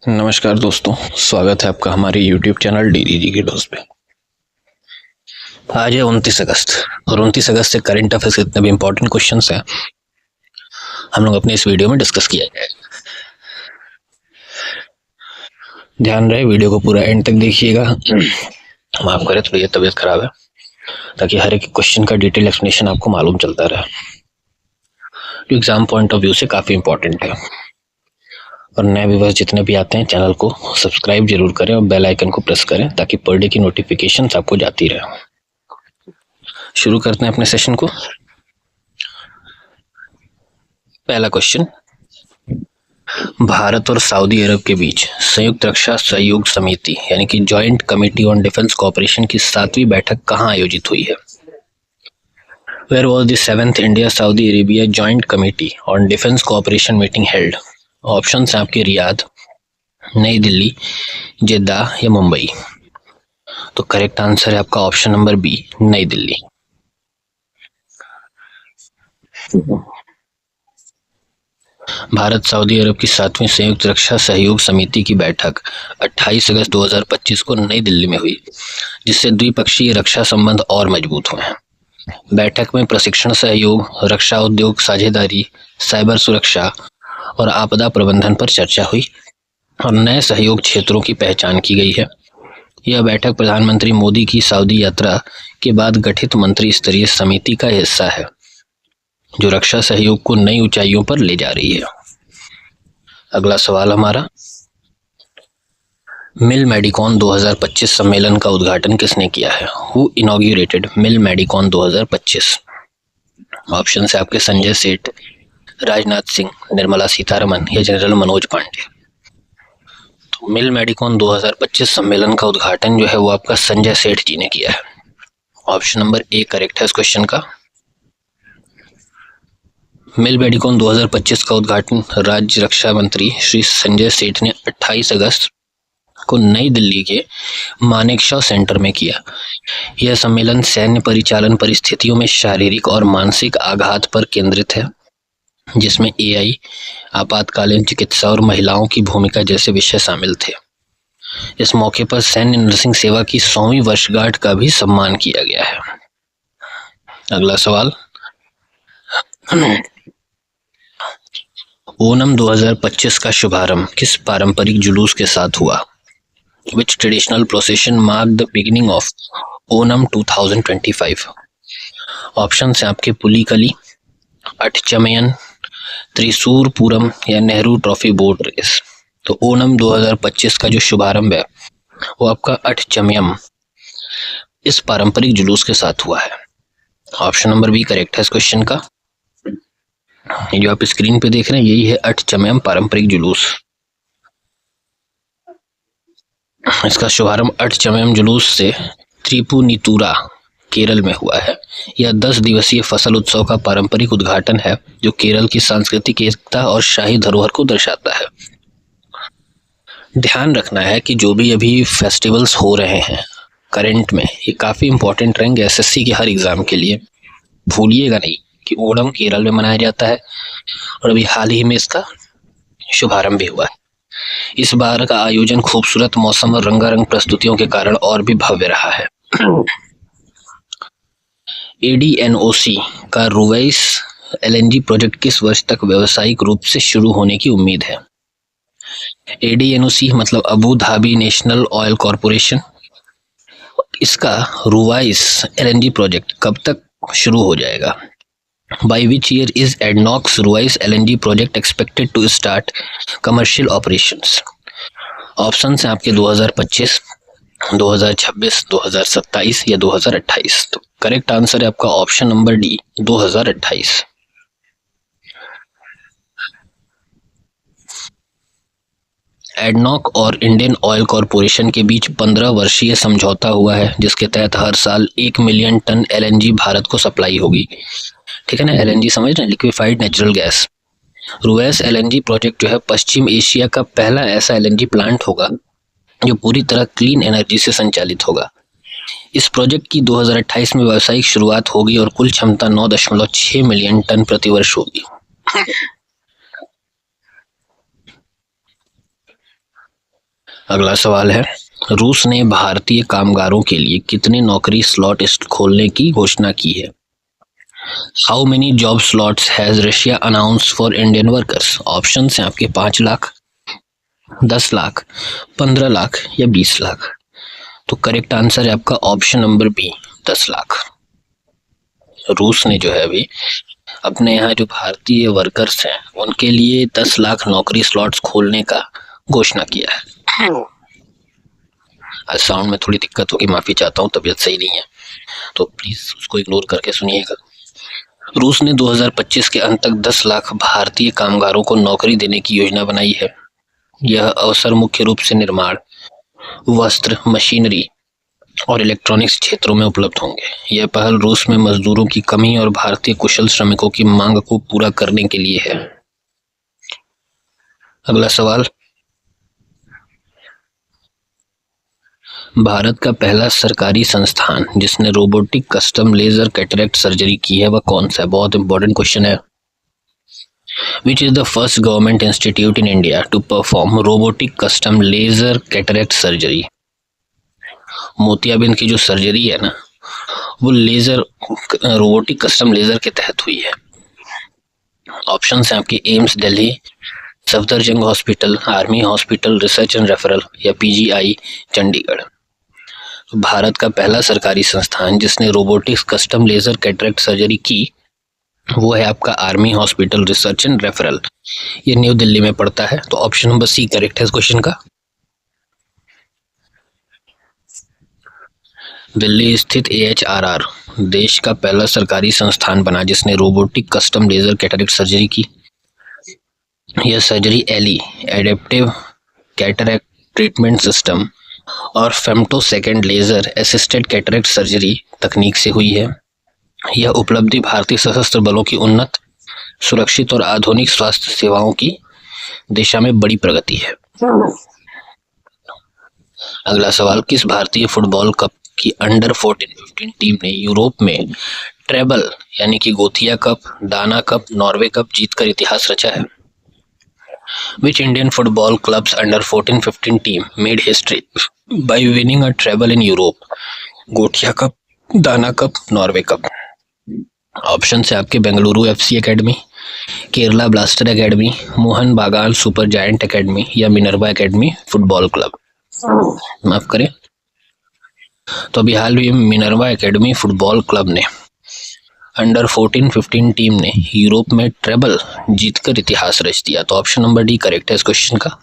नमस्कार दोस्तों, स्वागत है आपका हमारे YouTube चैनल DDG के डोज पे। आज है 29 अगस्त और 29 अगस्त से करंट अफेयर्स के जितने भी इम्पोर्टेंट क्वेश्चंस हैं हम लोग अपने इस वीडियो में डिस्कस किया जाएगा। ध्यान रहे वीडियो को पूरा एंड तक देखिएगा। माफ करें, थोड़ी ये तबीयत खराब है, ताकि हर एक क्वेश्चन का डिटेल एक्सप्लेनेशन आपको मालूम चलता रहे, जो एग्जाम पॉइंट ऑफ व्यू से काफ़ी इंपॉर्टेंट है। और नए व्यूअर्स जितने भी आते हैं चैनल को सब्सक्राइब जरूर करें और बेल आइकन को प्रेस करें, ताकि पर डे की नोटिफिकेशंस आपको जाती रहे। शुरू करते हैं अपने सेशन को। पहला क्वेश्चन, भारत और सऊदी अरब के बीच संयुक्त रक्षा सहयोग समिति यानी कि joint committee on defence cooperation की 7वीं बैठक कहाँ आयोजित हुई है? Where was the 7th India Saudi Arabia joint committee on defence cooperation meeting held? Option है आपके रियाद, नई दिल्ली, जेद्दाह या मुंबई। तो करेक्ट आंसर है आपका ऑप्शन नंबर बी, नई दिल्ली। भारत सऊदी अरब की 7वीं संयुक्त रक्षा सहयोग समिति की बैठक 28 अगस्त 2025 को नई दिल्ली में हुई, जिससे द्विपक्षीय रक्षा संबंध और मजबूत हुए हैं। बैठक में प्रशिक्षण सहयोग, रक्षा उद्योग साझेदारी, साइबर सुरक्षा और आपदा प्रबंधन पर चर्चा हुई और नए सहयोग क्षेत्रों की पहचान की गई है। यह बैठक प्रधानमंत्री मोदी की सऊदी यात्रा के बाद गठित मंत्री स्तरीय समिति का हिस्सा है, जो रक्षा सहयोग को नई ऊंचाइयों पर ले जा रही है। अगला सवाल हमारा, मिल मेडिकॉन 2025 सम्मेलन का उद्घाटन किसने किया है? Who inaugurated Mil Medicon 2025? Option है आपके संजय सेठ, राजनाथ सिंह, निर्मला सीतारमन या जनरल मनोज पांडे। तो मिल मेडिकॉन 2025 सम्मेलन का उद्घाटन जो है वो आपका संजय सेठ जी ने किया है। ऑप्शन नंबर ए करेक्ट है इस क्वेश्चन का। मिल मेडिकॉन 2025 का उद्घाटन राज्य रक्षा मंत्री श्री संजय सेठ ने 28 अगस्त को नई दिल्ली के मानेकशॉ सेंटर में किया। यह सम्मेलन सैन्य परिचालन परिस्थितियों में शारीरिक और मानसिक आघात पर केंद्रित है, जिसमें AI, आपातकालीन चिकित्सा और महिलाओं की भूमिका जैसे विषय शामिल थे। इस मौके पर सैन्य नर्सिंग सेवा की 100वीं वर्षगांठ का भी सम्मान किया गया है। अगला सवाल, ओणम 2025 का शुभारंभ किस पारंपरिक जुलूस के साथ हुआ? Which traditional procession marked the beginning of Onam 2025? Option है आपके पुलिकली, अठचमयन, त्रिशूर पूरम या नेहरू ट्रॉफी बोट रेस। तो ओणम 2025 का जो शुभारंभ है वो आपका अठचमयम इस पारंपरिक जुलूस के साथ हुआ है। ऑप्शन नंबर बी करेक्ट है इस क्वेश्चन का। ये जो आप स्क्रीन पे देख रहे हैं यही है अठचमयम पारंपरिक जुलूस। इसका शुभारंभ अठचमयम जुलूस से त्रिपुनितुरा केरल में हुआ है। यह 10 दिवसीय फसल उत्सव का पारंपरिक उद्घाटन है, जो केरल की सांस्कृतिक एकता और शाही धरोहर को दर्शाता है। ध्यान रखना है कि जो भी अभी फेस्टिवल्स हो रहे हैं करंट में, ये काफ़ी इंपॉर्टेंट रहेंगे SSC के हर एग्जाम के लिए। भूलिएगा नहीं कि ओणम केरल में मनाया जाता है और अभी हाल ही में इसका शुभारंभ भी हुआ है। इस बार का आयोजन खूबसूरत मौसम और रंगारंग प्रस्तुतियों के कारण और भी भव्य रहा है। ADNOC का रुवैस LNG प्रोजेक्ट किस वर्ष तक व्यावसायिक रूप से शुरू होने की उम्मीद है? ADNOC मतलब Abu Dhabi national oil corporation. इसका रुवैस LNG प्रोजेक्ट कब तक शुरू हो जाएगा? By which year is ADNOC's Ruwais LNG project expected to start commercial operations? Option हैं आपके 2025, 2026, 2027 या 2028। तो करेक्ट आंसर है आपका ऑप्शन नंबर डी, 2028। एडनॉक और इंडियन ऑयल कॉरपोरेशन के बीच 15 वर्षीय समझौता हुआ है, जिसके तहत हर साल 1 मिलियन टन LNG भारत को सप्लाई होगी। ठीक है ना, LNG समझ रहे हैं, liquefied natural gas. Ruwais LNG project जो है पश्चिम एशिया का पहला ऐसा LNG प्लांट होगा जो पूरी तरह क्लीन एनर्जी से संचालित होगा। इस प्रोजेक्ट की 2028 में व्यावसायिक शुरुआत होगी और कुल क्षमता 9.6 मिलियन टन प्रतिवर्ष होगी। अगला सवाल है, रूस ने भारतीय कामगारों के लिए कितने नौकरी स्लॉट खोलने की घोषणा की है? How many job slots has Russia announce for Indian workers? Option हैं आपके 5 लाख, 10 लाख, 15 लाख या 20 लाख। तो करेक्ट आंसर है आपका ऑप्शन नंबर बी, 10 लाख। रूस ने जो है अभी अपने यहाँ जो भारतीय वर्कर्स हैं उनके लिए 10 लाख नौकरी स्लॉट्स खोलने का घोषणा किया है। आज साउंड में थोड़ी दिक्कत होगी, माफ़ी चाहता हूँ, तबीयत सही नहीं है, तो प्लीज़ उसको इग्नोर करके सुनिएगा। रूस ने 2025 के अंत तक 10 लाख भारतीय कामगारों को नौकरी देने की योजना बनाई है। यह अवसर मुख्य रूप से निर्माण, वस्त्र, मशीनरी और इलेक्ट्रॉनिक्स क्षेत्रों में उपलब्ध होंगे। यह पहल रूस में मजदूरों की कमी और भारतीय कुशल श्रमिकों की मांग को पूरा करने के लिए है। अगला सवाल, भारत का पहला सरकारी संस्थान जिसने robotic custom laser cataract surgery की है वह कौन सा है? बहुत इंपॉर्टेंट क्वेश्चन है। Which is the first government institute in India to perform robotic custom laser cataract surgery? मोतियाबिंद की जो सर्जरी है ना, वो लेजर रोबोटिक कस्टम लेजर के तहत हुई है। ऑप्शन हैं आपके AIIMS Delhi, Safdarjung hospital, army hospital research and referral या पीजीआई चंडीगढ़। तो भारत का पहला सरकारी संस्थान जिसने robotics custom laser cataract surgery की वो है आपका army hospital research and referral. ये न्यू दिल्ली में पड़ता है। तो ऑप्शन नंबर सी करेक्ट है इस क्वेश्चन का। दिल्ली स्थित AHRR देश का पहला सरकारी संस्थान बना जिसने robotic custom laser cataract surgery की। यह सर्जरी एली एडेप्टिव कैटरेक्ट ट्रीटमेंट सिस्टम और femtosecond laser assisted cataract surgery तकनीक से हुई है। यह उपलब्धि भारतीय सशस्त्र बलों की उन्नत, सुरक्षित और आधुनिक स्वास्थ्य सेवाओं की दिशा में बड़ी प्रगति है। अगला सवाल, किस भारतीय फुटबॉल कप की अंडर 14-15 टीम ने यूरोप में ट्रेबल यानी कि गोथिया कप, दाना कप, नॉर्वे कप जीतकर इतिहास रचा है? Which Indian football clubs under 14-15 team made history by winning a treble in Europe? गोठिया कप, दाना कप, नॉर्वे कप। ऑप्शन है आपके Bengaluru FC academy, Kerala blaster academy, Mohan बागान सुपर जायंट एकेडमी या मिनर्वा एकेडमी फुटबॉल क्लब। माफ करें, तो अभी हाल ही में मिनर्वा एकेडमी फुटबॉल क्लब ने अंडर 14-15 टीम ने यूरोप में ट्रेबल जीतकर इतिहास रच दिया। तो ऑप्शन नंबर डी करेक्ट है इस क्वेश्चन का।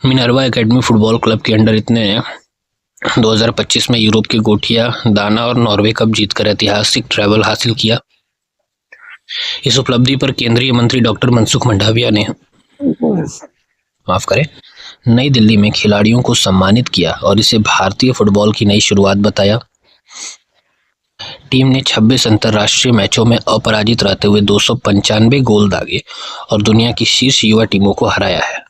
मिनर्वा एकेडमी फुटबॉल क्लब के अंडर इतने 2025 में यूरोप के गोठिया, दाना और नॉर्वे कप जीतकर ऐतिहासिक ट्रेबल हासिल किया। इस उपलब्धि पर केंद्रीय मंत्री डॉक्टर मनसुख मंडाविया ने माफ करें नई दिल्ली में खिलाड़ियों को सम्मानित किया और इसे भारतीय फुटबॉल की नई शुरुआत बताया। टीम ने 26 अंतरराष्ट्रीय मैचों में अपराजित रहते हुए 295 गोल दागे और दुनिया की शीर्ष युवा टीमों को हराया है।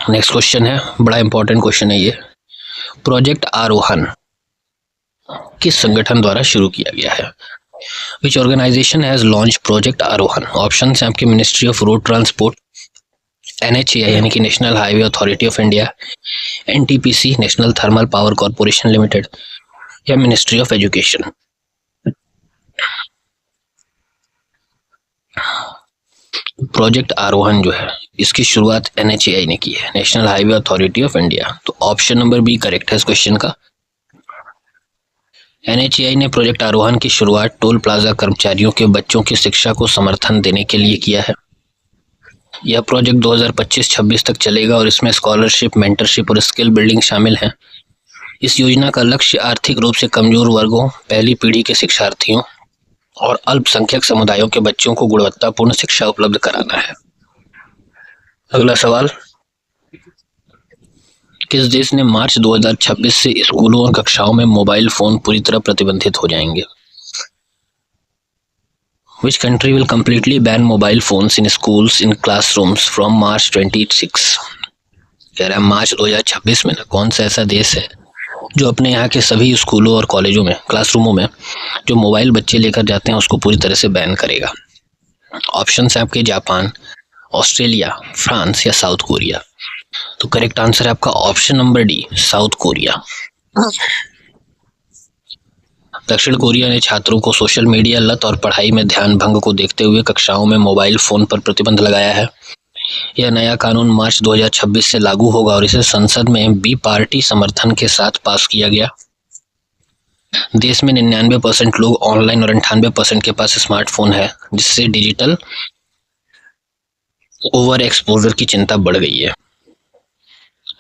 नेक्स्ट क्वेश्चन है, बड़ा इंपॉर्टेंट क्वेश्चन है ये। प्रोजेक्ट आरोहन किस संगठन द्वारा शुरू किया गया है? Which organisation has launched project Aarohan? Option हैं आपके Ministry of Road Transport, NHAI यानी कि National Highway Authority of India, NTPC National Thermal Power Corporation Limited या Ministry of Education. Project Aarohan जो है इसकी शुरुआत NHAI ने की है, National Highway Authority of India. तो ऑप्शन नंबर बी करेक्ट है इस क्वेश्चन का। NHAI ने प्रोजेक्ट आरोहन की शुरुआत टोल प्लाजा कर्मचारियों के बच्चों की शिक्षा को समर्थन देने के लिए किया है। यह प्रोजेक्ट 2025-26 तक चलेगा और इसमें स्कॉलरशिप, मेंटरशिप और स्किल बिल्डिंग शामिल है। इस योजना का लक्ष्य आर्थिक रूप से कमजोर वर्गों, पहली पीढ़ी के शिक्षार्थियों और अल्पसंख्यक समुदायों के बच्चों को गुणवत्तापूर्ण शिक्षा उपलब्ध कराना है। अगला सवाल, किस देश ने मार्च 2026 से स्कूलों और कक्षाओं में मोबाइल फोन पूरी तरह प्रतिबंधित हो जाएंगे? Which country will completely ban mobile phones in schools in classrooms from March 26? कह रहा है मार्च 2026 में ना कौन सा ऐसा देश है जो अपने यहाँ के सभी स्कूलों और कॉलेजों में, क्लासरूमों में जो मोबाइल बच्चे लेकर जाते हैं उसको पूरी तरह से बैन करेगा। ऑप्शन है आपके जापान, ऑस्ट्रेलिया, फ्रांस या साउथ कोरिया? तो करेक्ट आंसर है आपका option number D, south Korea. दक्षिण कोरिया ने छात्रों को सोशल मीडिया लत और पढ़ाई में ध्यान भंग को देखते हुए कक्षाओं में मोबाइल फोन पर प्रतिबंध लगाया है। यह नया कानून मार्च 2026 से लागू होगा और इसे संसद में बी पार्टी समर्थन के साथ पास किया गया। देश में 99% लोग ऑनलाइन और 98% के पास स्मार्टफोन है, जिससे डिजिटल ओवर एक्सपोजर की चिंता बढ़ गई है।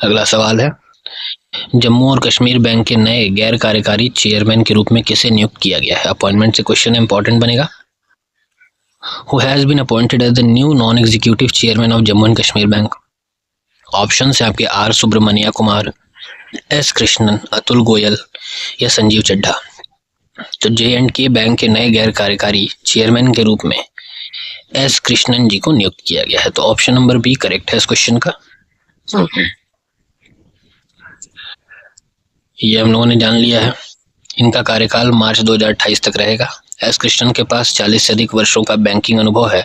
अगला सवाल है, जम्मू और कश्मीर बैंक के नए गैर कार्यकारी चेयरमैन के रूप में किसे नियुक्त किया गया है? अपॉइंटमेंट से क्वेश्चन इंपॉर्टेंट बनेगा। Who has been appointed as the new non-executive chairman of Jammu and Kashmir Bank? Option है आपके आर सुब्रमण्या कुमार, एस कृष्णन, अतुल गोयल या संजीव चड्ढा। तो J&K बैंक के नए गैर कार्यकारी चेयरमैन के रूप में एस कृष्णन जी को नियुक्त किया गया है। तो ऑप्शन नंबर बी करेक्ट है इस क्वेश्चन का। ये हम लोगों ने जान लिया है। इनका कार्यकाल मार्च 2028 तक रहेगा। एस कृष्णन के पास 40 से अधिक वर्षों का बैंकिंग अनुभव है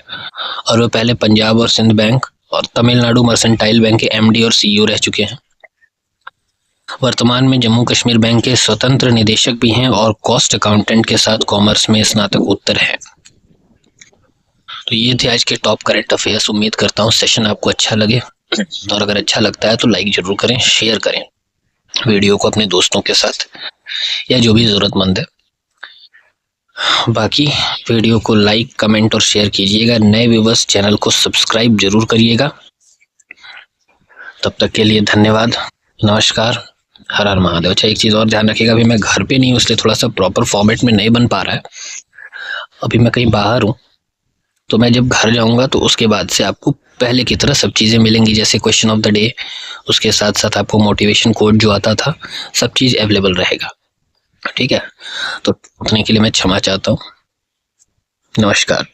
और वो पहले पंजाब और सिंध बैंक और तमिलनाडु मर्सेंटाइल बैंक के एमडी और सीईओ रह चुके हैं। वर्तमान में जम्मू कश्मीर बैंक के स्वतंत्र निदेशक भी हैं और कॉस्ट अकाउंटेंट के साथ कॉमर्स में स्नातकोत्तर है। तो ये थे आज के टॉप करंट अफेयर्स। उम्मीद करता हूँ सेशन आपको अच्छा लगे और अगर अच्छा लगता है तो लाइक जरूर करें, शेयर करें वीडियो को अपने दोस्तों के साथ या जो भी ज़रूरतमंद है। बाकी वीडियो को लाइक, कमेंट और शेयर कीजिएगा। नए व्यूवर्स चैनल को सब्सक्राइब जरूर करिएगा। तब तक के लिए धन्यवाद, नमस्कार, हर हर महादेव। अच्छा, एक चीज़ और ध्यान रखिएगा, अभी मैं घर पे नहीं हूँ इसलिए थोड़ा सा प्रॉपर फॉर्मेट में नहीं बन पा रहा है। अभी मैं कहीं बाहर हूँ, तो मैं जब घर जाऊँगा तो उसके बाद से आपको पहले की तरह सब चीज़ें मिलेंगी, जैसे क्वेश्चन ऑफ द डे, उसके साथ साथ आपको मोटिवेशन कोड जो आता था, सब चीज़ अवेलेबल रहेगा। ठीक है, तो उतने के लिए मैं क्षमा चाहता हूँ। नमस्कार।